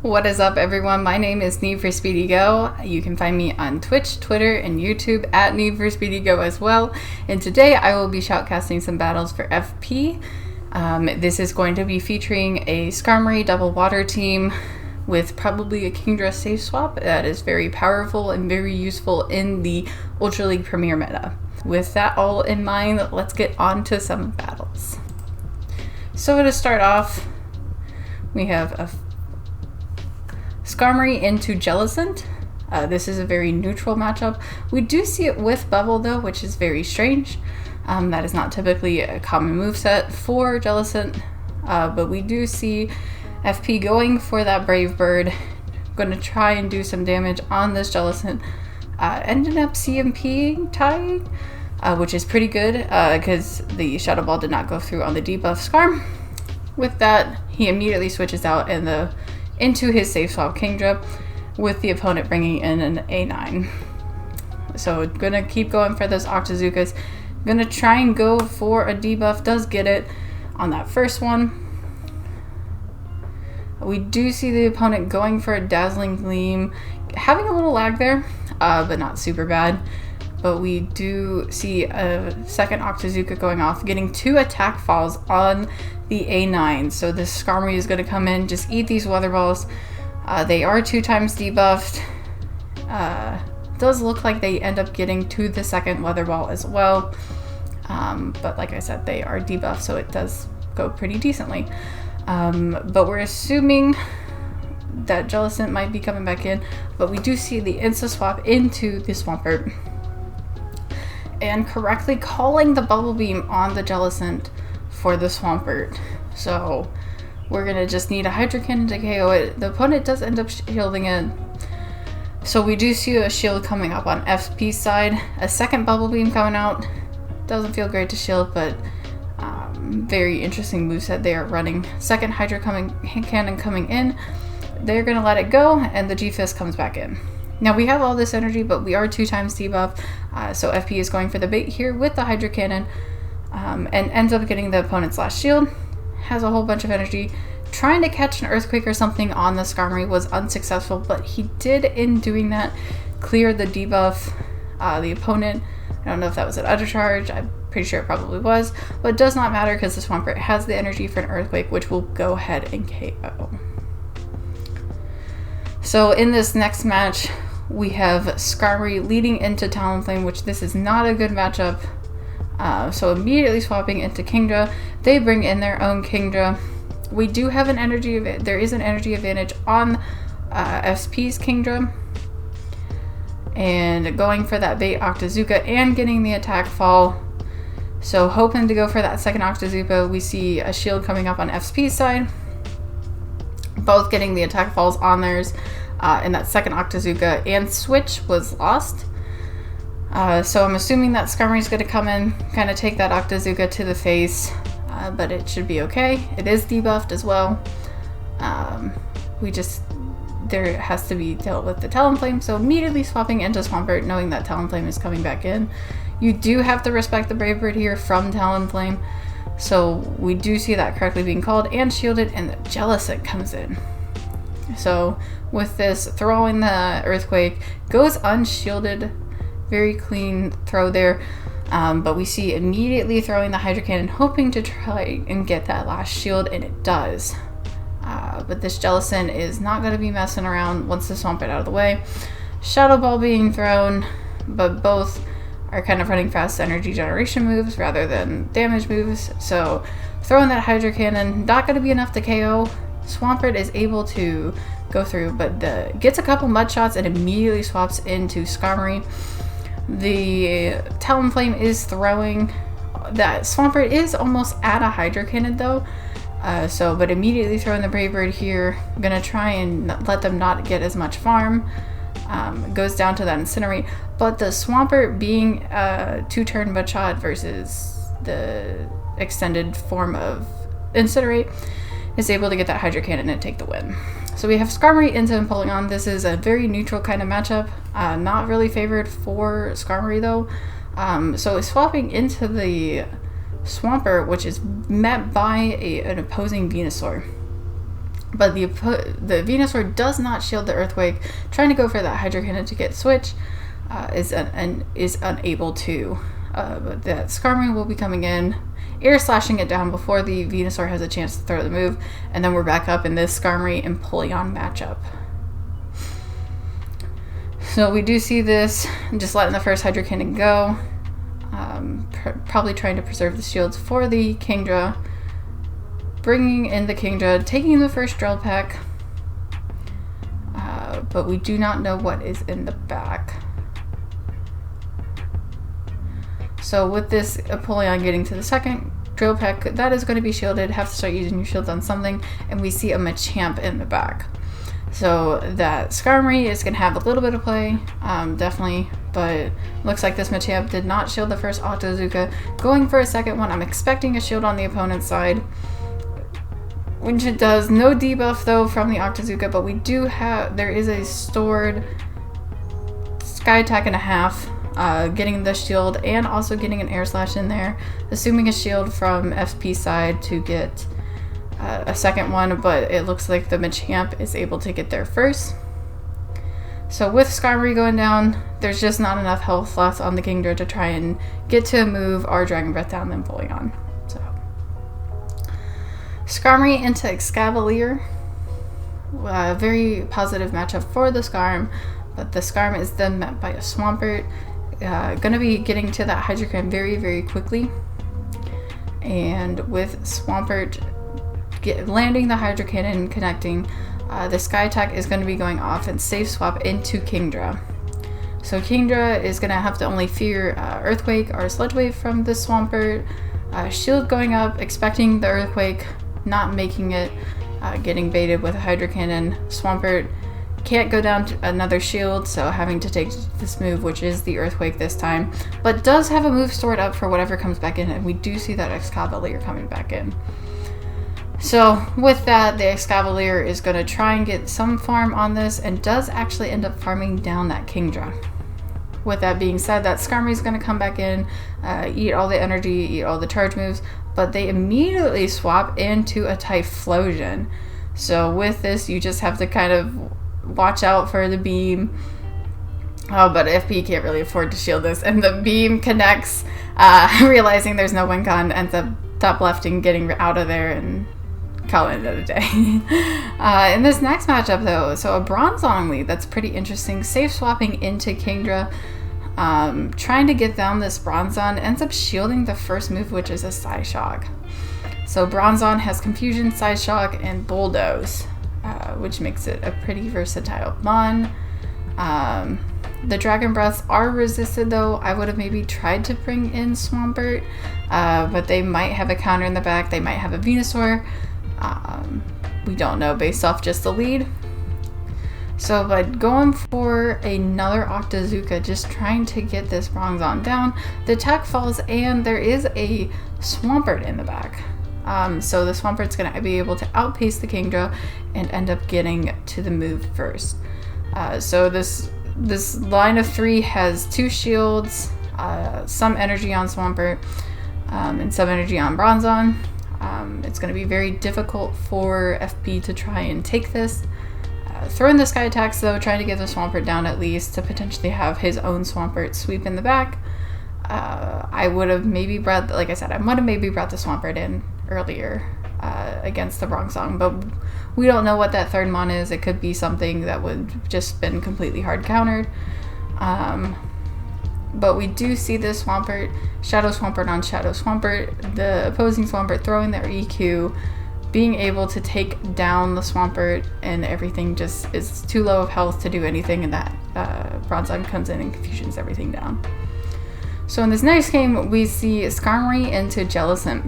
What is up, everyone? My name is NeedforSpeedyGo. You can find me on Twitch, Twitter, and YouTube at NeedforSpeedyGo as well. And today I will be shoutcasting some battles for FP. This is going to be featuring a Skarmory double water team with probably a Kingdra safe swap that is very powerful and very useful in the Ultra League Premier meta. With that all in mind, let's get on to some battles. So to start off, we have a Skarmory into Jellicent. This is a very neutral matchup. We do see it with Bubble though, which is very strange. That is not typically a common moveset for Jellicent, but we do see FP going for that Brave Bird. Going to try and do some damage on this Jellicent. Ended up CMPing tying, which is pretty good because the Shadow Ball did not go through on the debuff Skarm. With that, he immediately switches out into his safe swap Kingdra, with the opponent bringing in an A9. So gonna keep going for those Octazookas. Gonna try and go for a debuff. Does get it on that first one. We do see the opponent going for a Dazzling Gleam, having a little lag there, but not super bad. But we do see a second Octazooka going off, getting 2 attack falls on the A9. So this Skarmory is going to come in, just eat these Weather Balls. They are 2 times debuffed. Does look like they end up getting to the second Weather Ball as well. But like I said, they are debuffed, so it does go pretty decently. But we're assuming that Jellicent might be coming back in, but we do see the insta swap into the Swampert and correctly calling the Bubble Beam on the Jellicent for the Swampert. So we're gonna just need a Hydro Cannon to KO it. The opponent does end up shielding it. So we do see a shield coming up on FP's side. A second Bubble Beam coming out. Doesn't feel great to shield, but very interesting moveset they are running. Second Hydro Cannon coming in. They're gonna let it go, and the G-Fist comes back in. Now we have all this energy, but we are 2 times debuff, so FP is going for the bait here with the Hydro Cannon, and ends up getting the opponent's last shield. Has a whole bunch of energy. Trying to catch an Earthquake or something on the Skarmory was unsuccessful, but he did, in doing that, clear the debuff. The opponent, I don't know if that was an undercharge, I'm pretty sure it probably was, but it does not matter because the Swampert has the energy for an Earthquake, which will go ahead and KO. So in this next match, we have Skarmory leading into Talonflame, which this is not a good matchup. So immediately swapping into Kingdra. They bring in their own Kingdra. We do have an energy, there is an energy advantage on SP's Kingdra. And going for that bait Octazooka and getting the attack fall. So hoping to go for that second Octazooka. We see a shield coming up on FP's side. Both getting the attack falls on theirs, and that second Octazooka and switch was lost. So I'm assuming that Skarmory is going to come in, kind of take that Octazooka to the face, but it should be okay. It is debuffed as well. There has to be dealt with the Talonflame, so immediately swapping into Swampert, knowing that Talonflame is coming back in. You do have to respect the Brave Bird here from Talonflame. So we do see that correctly being called and shielded, and the Jellicent comes in. So with this, throwing the Earthquake, goes unshielded. Very clean throw there. But we see immediately throwing the Hydro Cannon, hoping to try and get that last shield, and it does. But this Jellicent is not going to be messing around once the Swampert out of the way. Shadow Ball being thrown, but both are kind of running fast energy generation moves rather than damage moves. So throwing that Hydro Cannon, not going to be enough to KO. Swampert is able to go through, but gets a couple mud shots and immediately swaps into Skarmory. The Talonflame is throwing. That Swampert is almost at a Hydro Cannon though. But immediately throwing the Brave Bird here. I'm going to try and let them not get as much farm. Goes down to that Incinerate, but the Swampert being a 2-turn Machop versus the extended form of Incinerate is able to get that Hydro Cannon and take the win. So we have Skarmory into Empoleon. This is a very neutral kind of matchup, not really favored for Skarmory though. So swapping into the Swampert, which is met by an opposing Venusaur. But the Venusaur does not shield the Earthquake. Trying to go for that Hydro Cannon to get switch is unable to. But that Skarmory will be coming in, air slashing it down before the Venusaur has a chance to throw the move, and then we're back up in this Skarmory Empoleon matchup. So we do see this, just letting the first Hydro Cannon go, probably trying to preserve the shields for the Kingdra, bringing in the Kingdra, taking the first Drill Peck, but we do not know what is in the back. So with this Empoleon getting to the second Drill Peck, that is going to be shielded, have to start using your shields on something, and we see a Machamp in the back. So that Skarmory is going to have a little bit of play, definitely, but looks like this Machamp did not shield the first Octazooka. Going for a second one, I'm expecting a shield on the opponent's side, which it does. No debuff though from the Octazooka, but we do have, there is a stored Sky Attack and a half, getting the shield and also getting an Air Slash in there, assuming a shield from FP side to get a second one, but it looks like the Machamp is able to get there first. So with Skarmory going down, there's just not enough health left on the Kingdra to try and get to move our Dragon Breath down the Empoleon. So Skarmory into Escavalier. Very positive matchup for the Skarm, but the Skarm is then met by a Swampert. Gonna be getting to that Hydro Cannon very, very quickly. And with Swampert landing the Hydro Cannon, connecting, the Sky Attack is going to be going off and safe swap into Kingdra. So Kingdra is going to have to only fear Earthquake or Sludge Wave from the Swampert. Shield going up, expecting the Earthquake, not making it, getting baited with a Hydro Cannon. Swampert can't go down to another shield, so having to take this move, which is the Earthquake this time, but does have a move stored up for whatever comes back in, and we do see that Escavalier coming back in. So with that, the Escavalier is going to try and get some farm on this, and does actually end up farming down that Kingdra. With that being said, that Skarmory is going to come back in, eat all the energy, eat all the charge moves, but they immediately swap into a Typhlosion. So with this, you just have to kind of watch out for the beam. Oh, but FP can't really afford to shield this, and the beam connects, realizing there's no win con, ends up top left and getting out of there and calling it a day. In this next matchup though, so a Bronzong lead, that's pretty interesting. Safe swapping into Kingdra, trying to get down this Bronzong, ends up shielding the first move, which is a Psyshock. So Bronzong has Confusion, Psyshock, and Bulldoze, which makes it a pretty versatile mon. The Dragon Breaths are resisted though. I would have maybe tried to bring in Swampert, but they might have a counter in the back. They might have a Venusaur. We don't know based off just the lead. So, but going for another Octazooka, just trying to get this Bronzong down. The attack falls, and there is a Swampert in the back. So the Swampert's going to be able to outpace the Kingdra and end up getting to the move first. So this line of three has two shields, some energy on Swampert, and some energy on Bronzong. It's going to be very difficult for FP to try and take this. Throw in the Sky Attacks though, trying to get the Swampert down at least to potentially have his own Swampert sweep in the back. I would have maybe brought, like I said, I would have maybe brought the Swampert in earlier against the Bronzong, but we don't know what that third mon is. It could be something that would just been completely hard countered. But we do see this Swampert, Shadow Swampert on Shadow Swampert, the opposing Swampert throwing their EQ, being able to take down the Swampert, and everything just is too low of health to do anything, and that Bronzong comes in and confusions everything down. So in this next game, we see Skarmory into Jellicent,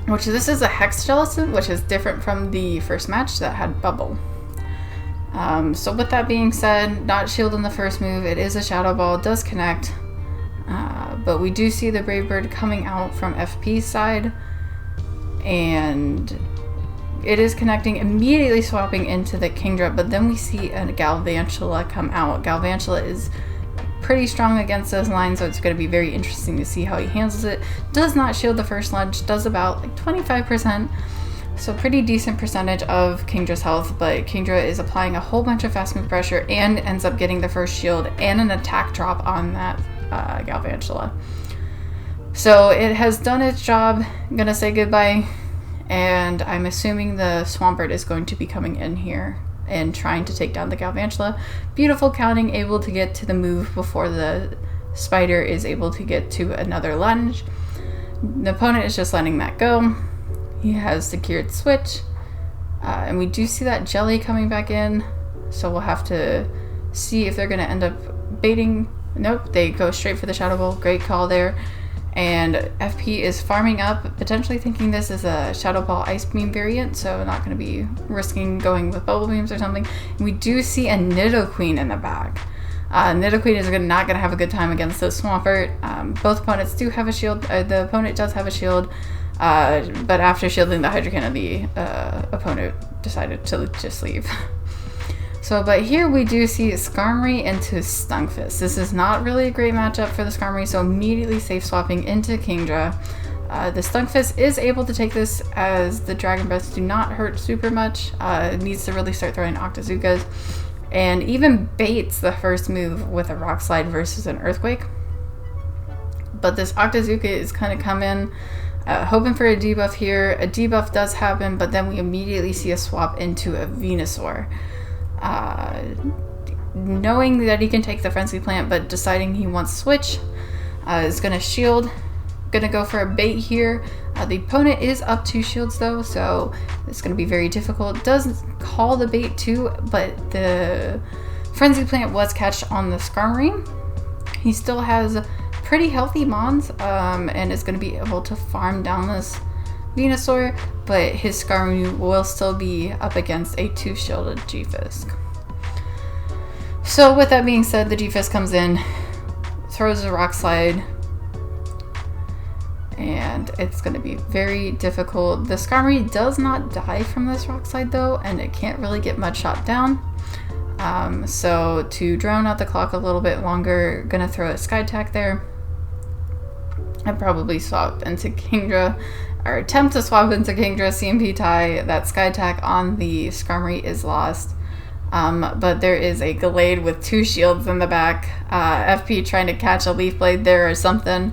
which this is a Hex Jellicent, which is different from the first match that had Bubble. So with that being said, not shield in the first move, it is a Shadow Ball, does connect, but we do see the Brave Bird coming out from FP's side, and it is connecting, immediately swapping into the Kingdra, but then we see a Galvantula come out. Galvantula is pretty strong against those lines, so it's going to be very interesting to see how he handles it. Does not shield the first lunge, does about like 25%. So pretty decent percentage of Kingdra's health, but Kingdra is applying a whole bunch of fast move pressure and ends up getting the first shield and an attack drop on that Galvantula. So it has done its job. I'm gonna say goodbye, and I'm assuming the Swampert is going to be coming in here and trying to take down the Galvantula. Beautiful counting, able to get to the move before the spider is able to get to another lunge. The opponent is just letting that go. He has secured switch, and we do see that Jelly coming back in, so we'll have to see if they're going to end up baiting. Nope, they go straight for the Shadow Ball. Great call there. And FP is farming up, potentially thinking this is a Shadow Ball Ice Beam variant, so not going to be risking going with Bubble Beams or something. And we do see a Nidoqueen in the back. Nidoqueen is not going to have a good time against the Swampert. Both opponents do have a shield. The opponent does have a shield. But after shielding the Hydro Cannon, the opponent decided to just leave. So, but here we do see Skarmory into Stunfisk. This is not really a great matchup for the Skarmory, so immediately safe swapping into Kingdra. The Stunfisk is able to take this as the Dragon Breaths do not hurt super much. It needs to really start throwing Octazookas, and even baits the first move with a Rock Slide versus an Earthquake. But this Octazooka is kind of coming. Hoping for a debuff here. A debuff does happen, but then we immediately see a swap into a Venusaur. Knowing that he can take the Frenzy Plant, but deciding he wants switch, is going to shield. Going to go for a bait here. The opponent is up 2 shields though, so it's going to be very difficult. Does call the bait too, but the Frenzy Plant was catched on the Skarmory. He still has pretty healthy Mons, and is going to be able to farm down this Venusaur, but his Skarmory will still be up against a 2-shielded G-Fisk. So with that being said, the G-Fisk comes in, throws a Rock Slide, and it's going to be very difficult. The Skarmory does not die from this Rock Slide though, and it can't really get much shot down. So to drown out the clock a little bit longer, gonna throw a Sky Attack there. I probably swap into Kingdra, or attempt to swap into Kingdra, CMP tie. That Sky Attack on the Skarmory is lost. But there is a Gallade with 2 shields in the back. FP trying to catch a Leaf Blade there or something.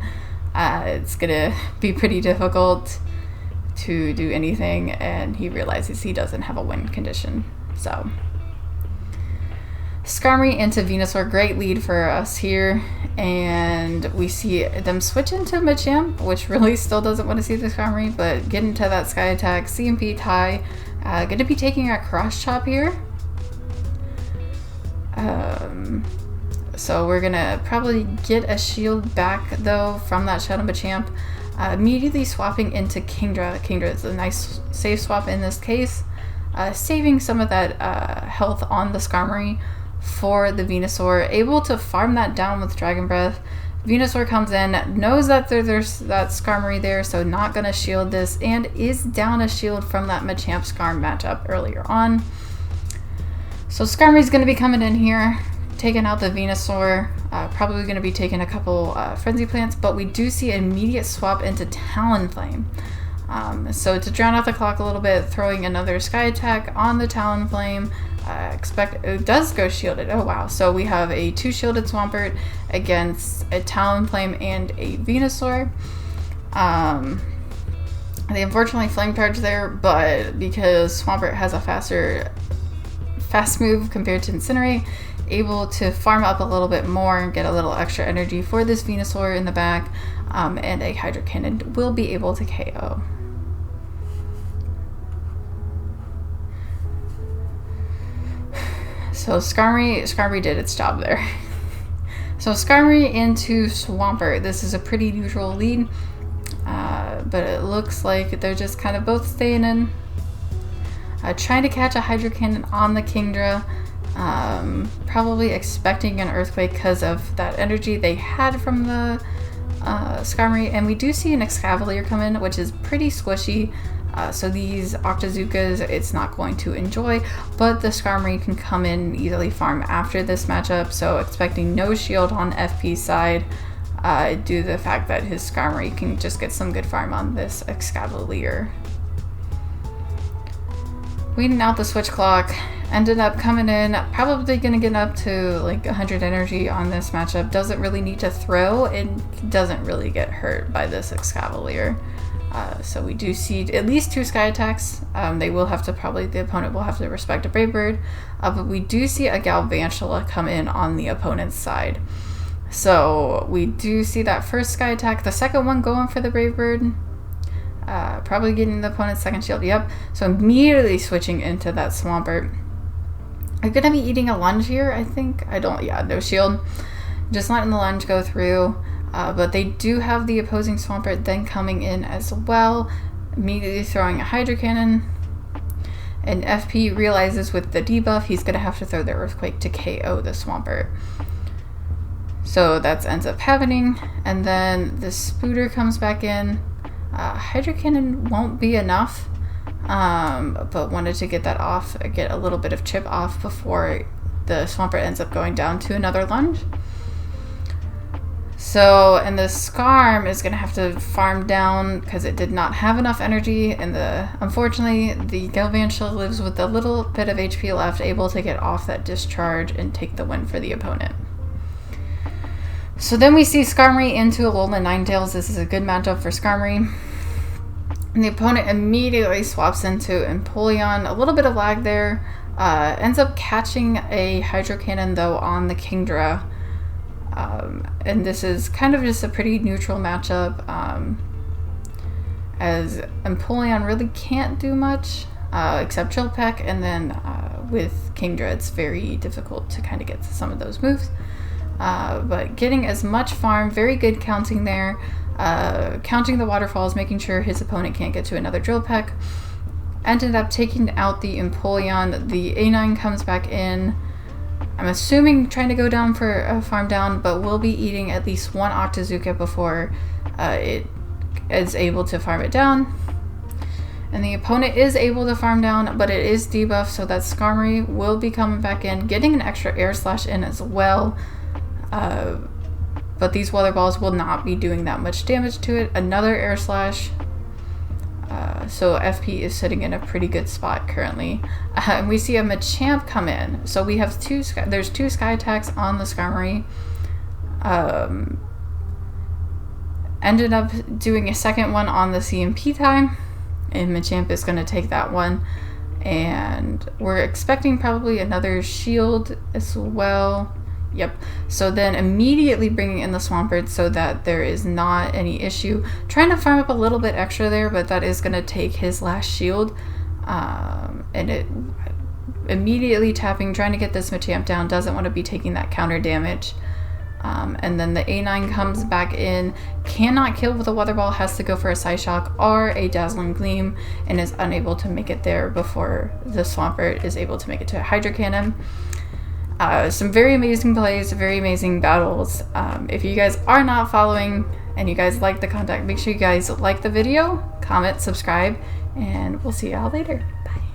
It's gonna be pretty difficult to do anything, and he realizes he doesn't have a win condition. So Skarmory into Venusaur, great lead for us here, and we see them switch into Machamp, which really still doesn't want to see the Skarmory, but get into that Sky Attack, CMP tie. Going to be taking a Cross Chop here. So we're going to probably get a shield back though from that Shadow Machamp. Immediately swapping into Kingdra. Kingdra is a nice safe swap in this case, saving some of that health on the Skarmory for the Venusaur, able to farm that down with Dragon Breath. Venusaur comes in, knows that there's that Skarmory there, so not going to shield this, and is down a shield from that Machamp Skarm matchup earlier on. So Skarmory's going to be coming in here, taking out the Venusaur, probably going to be taking a couple Frenzy Plants, but we do see an immediate swap into Talonflame. So to drown out the clock a little bit, throwing another Sky Attack on the Talonflame. Expect it does go shielded. Oh wow! So we have a 2-shielded Swampert against a Talonflame and a Venusaur. They unfortunately Flame Charge there, but because Swampert has a fast move compared to Incinerate, able to farm up a little bit more and get a little extra energy for this Venusaur in the back, and a Hydro Cannon will be able to KO. So Skarmory did its job there. So Skarmory into Swampert. This is a pretty neutral lead, but it looks like they're just kind of both staying in. Trying to catch a Hydro Cannon on the Kingdra. Probably expecting an Earthquake because of that energy they had from the Skarmory. And we do see an Escavalier come in, which is pretty squishy. So these Octazookas, it's not going to enjoy, but the Skarmory can come in and easily farm after this matchup. So expecting no shield on FP's side, due to the fact that his Skarmory can just get some good farm on this Escavalier. Waiting out the switch clock. Ended up coming in, probably going to get up to like 100 energy on this matchup. Doesn't really need to throw, and doesn't really get hurt by this Escavalier. So we do see at least 2 sky attacks. They will have to the opponent will have to respect a Brave Bird. But we do see a Galvantula come in on the opponent's side. So we do see that first sky attack. The second one going for the Brave Bird. Probably getting the opponent's second shield. Yep. So immediately switching into that Swampert. I'm going to be eating a lunge here, I think. Yeah, no shield. Just letting the lunge go through. But they do have the opposing Swampert then coming in as well. Immediately throwing a Hydro Cannon. And FP realizes with the debuff, he's going to have to throw the Earthquake to KO the Swampert. So that ends up happening. And then the Spooter comes back in. Hydro Cannon won't be enough. But wanted to get that off, get a little bit of chip off before the Swampert ends up going down to another lunge. So, and the Skarm is going to have to farm down because it did not have enough energy, and unfortunately the Galvantula lives with a little bit of HP left, able to get off that discharge and take the win for the opponent. So then we see Skarmory into Alolan Ninetales. This is a good matchup for Skarmory. And the opponent immediately swaps into Empoleon. A little bit of lag there. Ends up catching a Hydro Cannon though on the Kingdra. And this is kind of just a pretty neutral matchup, as Empoleon really can't do much except Chill Peck, and then with Kingdra it's very difficult to kind of get to some of those moves. But getting as much farm, very good counting there, counting the waterfalls, making sure his opponent can't get to another Drill Peck. Ended up taking out the Empoleon. The A9 comes back in. I'm assuming trying to go down for a farm down, but we'll be eating at least one Octazooka before it is able to farm it down. And the opponent is able to farm down, but it is debuffed, so that Skarmory will be coming back in, getting an extra Air Slash in as well. But these Weather Balls will not be doing that much damage to it. Another Air Slash. So FP is sitting in a pretty good spot currently. And we see a Machamp come in. So we have there's 2 sky attacks on the Skarmory. Ended up doing a second one on the CMP time. And Machamp is going to take that one. And we're expecting probably another shield as well. Yep. So then immediately bringing in the Swampert so that there is not any issue. Trying to farm up a little bit extra there, but that is going to take his last shield. And it immediately tapping, trying to get this Machamp down. Doesn't want to be taking that counter damage. And then the A9 comes back in. Cannot kill with a Weather Ball. Has to go for a Psyshock or a Dazzling Gleam. And is unable to make it there before the Swampert is able to make it to a Hydro Cannon. Some very amazing plays, very amazing battles. If you guys are not following and you guys like the content, make sure you guys like the video, comment, subscribe, and we'll see y'all later. Bye.